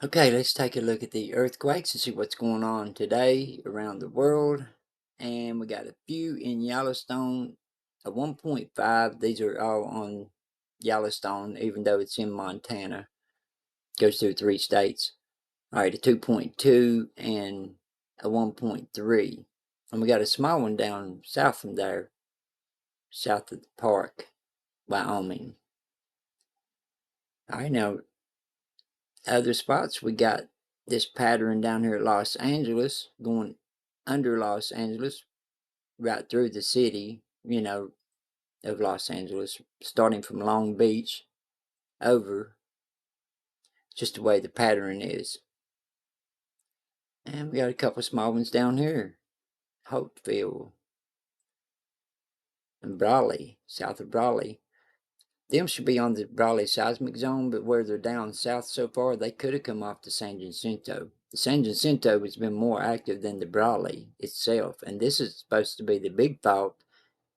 Okay, let's take a look at the earthquakes and see what's going on today around the world. And we got a few in Yellowstone, a 1.5. These are all on Yellowstone, even though it's in Montana. Goes through 3 states. All right, a 2.2 and a 1.3. And we got a small one down south from there, south of the park, Wyoming. All right, now other spots, we got this pattern down here at Los Angeles, going under Los Angeles, right through the city, of Los Angeles, starting from Long Beach over, just the way the pattern is. And we got a couple small ones down here, Hopeville and Brawley, south of Brawley. Them should be on the Brawley seismic zone, but where they're down south so far, they could have come off the San Jacinto. The San Jacinto has been more active than the Brawley itself, and this is supposed to be the big fault,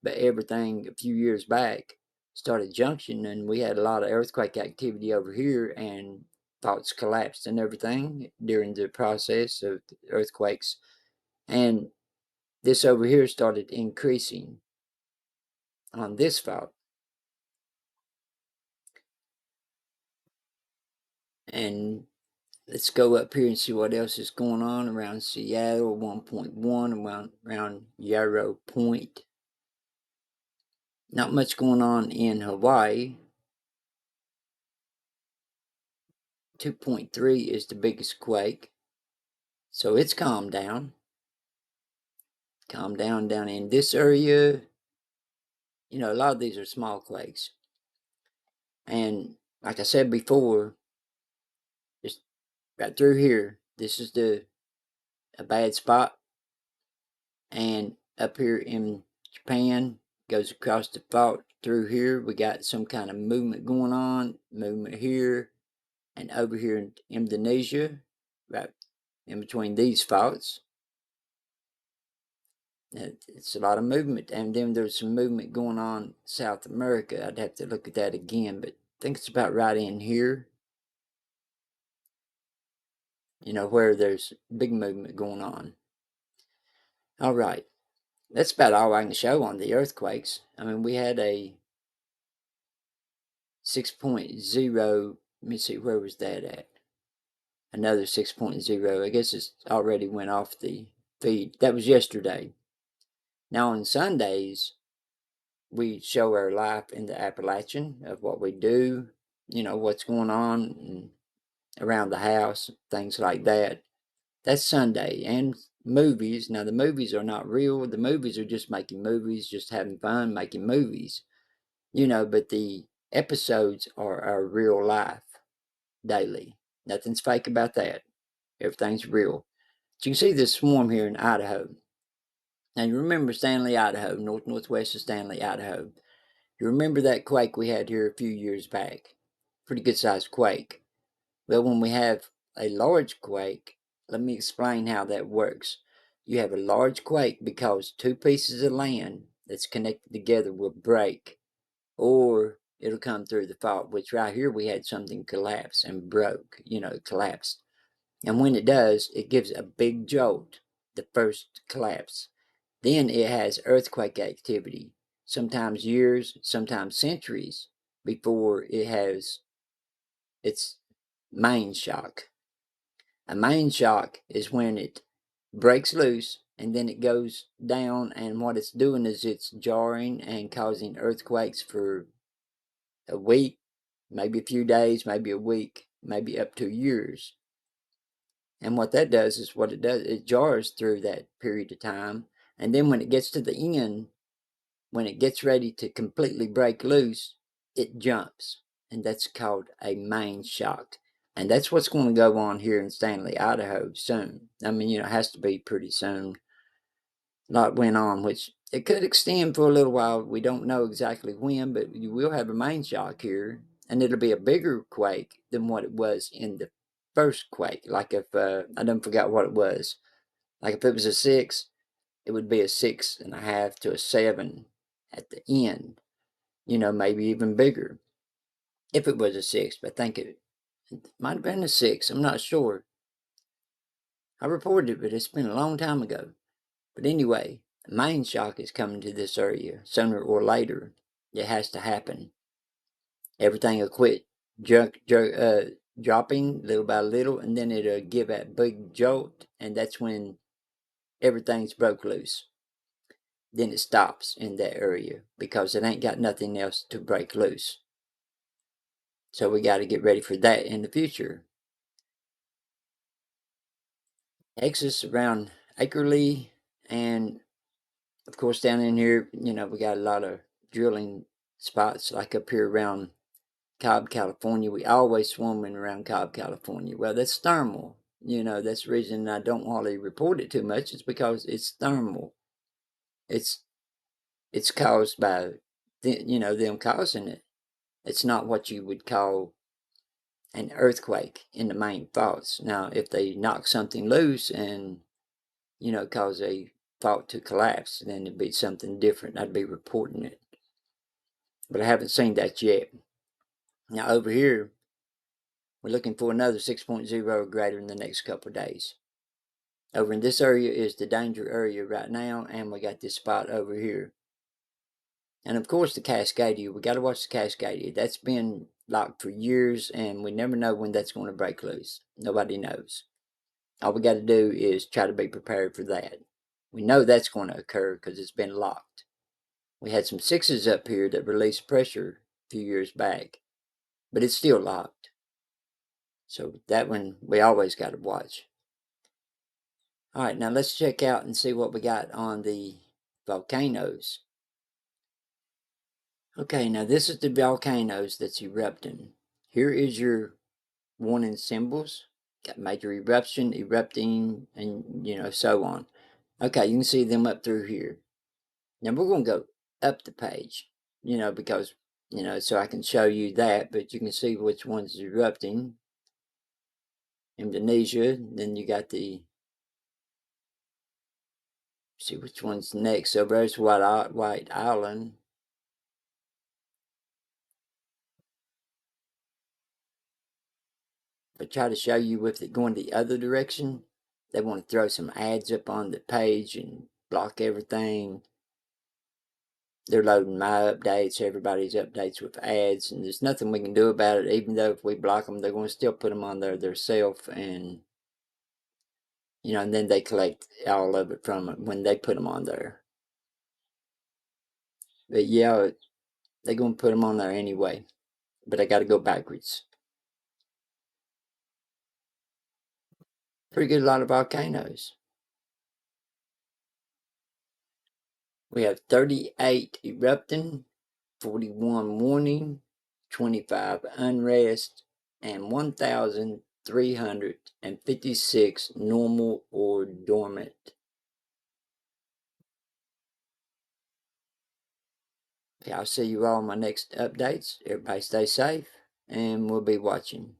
but everything a few years back started junction, and we had a lot of earthquake activity over here, and faults collapsed and everything during the process of earthquakes, and this over here started increasing on this fault. And let's go up here and see what else is going on around Seattle, 1.1, around Yarrow Point. Not much going on in Hawaii. 2.3 is the biggest quake. So it's calmed down. Calmed down in this area. A lot of these are small quakes. And like I said before, just right through here, this is a bad spot. And up here in Japan, goes across the fault through here. We got some kind of movement going on, movement here and over here in Indonesia, right in between these faults. It's a lot of movement, and then there's some movement going on South America. I'd have to look at that again, but I think it's about right in here, where there's big movement going on. All right, that's about all I can show on the earthquakes. I mean, we had a 6.0. Let me see, where was that at? Another 6.0. I guess it's already went off the feed. That was yesterday. Now on Sundays, we show our life in the Appalachian of what we do, what's going on around the house, things like that. That's Sunday. And movies. Now, the movies are not real. The movies are just making movies, just having fun making movies, but the episodes are our real life daily. Nothing's fake about that. Everything's real. So you can see this swarm here in Idaho. Now, you remember Stanley, Idaho, northwest of Stanley, Idaho. You remember that quake we had here a few years back? Pretty good sized quake. Well, when we have a large quake, let me explain how that works. You have a large quake because two pieces of land that's connected together will break, or it'll come through the fault, which right here we had something collapse and broke, collapsed. And when it does, it gives a big jolt, the first collapse. Then it has earthquake activity, sometimes years, sometimes centuries, before it has its main shock. A main shock is when it breaks loose and then it goes down, and what it's doing is it's jarring and causing earthquakes for a week, maybe a few days, maybe a week, maybe up to years. And what that does is it jars through that period of time. And then when it gets to the end, when it gets ready to completely break loose, it jumps. And that's called a main shock. And that's what's going to go on here in Stanley, Idaho soon. I mean, it has to be pretty soon. A lot went on, which it could extend for a little while. We don't know exactly when, but you will have a main shock here. And it'll be a bigger quake than what it was in the first quake. Like if, I don't forget what it was. Like if it was a 6, it would be a 6.5 to a 7 at the end. Maybe even bigger if it was a 6. But think It might have been a 6. I'm not sure. I reported it, but it's been a long time ago. But anyway, the main shock is coming to this area sooner or later. It has to happen. Everything will quit dropping little by little, and then it'll give that big jolt, and that's when everything's broke loose. Then it stops in that area because it ain't got nothing else to break loose. So we got to get ready for that in the future. Exits around Acrely, and of course down in here, we got a lot of drilling spots like up here around Cobb, California. We always swarming around Cobb, California. Well, that's thermal. That's the reason I don't hardly report it too much. It's because it's thermal. It's it's caused by them causing it. It's not what you would call an earthquake in the main faults. Now, if they knock something loose and cause a fault to collapse, then it'd be something different. I'd be reporting it, but I haven't seen that yet. Now over here, we're looking for another 6.0 or greater in the next couple of days. Over in this area is the danger area right now, and we got this spot over here. And of course the Cascadia, we got to watch the Cascadia. That's been locked for years, and we never know when that's going to break loose. Nobody knows. All we got to do is try to be prepared for that. We know that's going to occur because it's been locked. We had some 6s up here that released pressure a few years back, but it's still locked. So that one we always got to watch. All right, now let's check out and see what we got on the volcanoes. Okay, now this is the volcanoes that's erupting. Here is your warning symbols. Got major eruption, erupting, and so on. Okay, you can see them up through here. Now we're going to go up the page, because, so I can show you that, but you can see which one's erupting. Indonesia, then you got see which one's next. So there's White Island. If I try to show you with it going the other direction, they want to throw some ads up on the page and block everything. They're loading my updates, everybody's updates with ads, and there's nothing we can do about it. Even though if we block them, they're going to still put them on there themselves, and and then they collect all of it from it when they put them on there. But yeah, they're going to put them on there anyway. But I got to go backwards. Pretty good, a lot of volcanoes. We have 38 erupting, 41 warning, 25 unrest, and 1,356 normal or dormant. Okay, I'll see you all in my next updates. Everybody stay safe, and we'll be watching.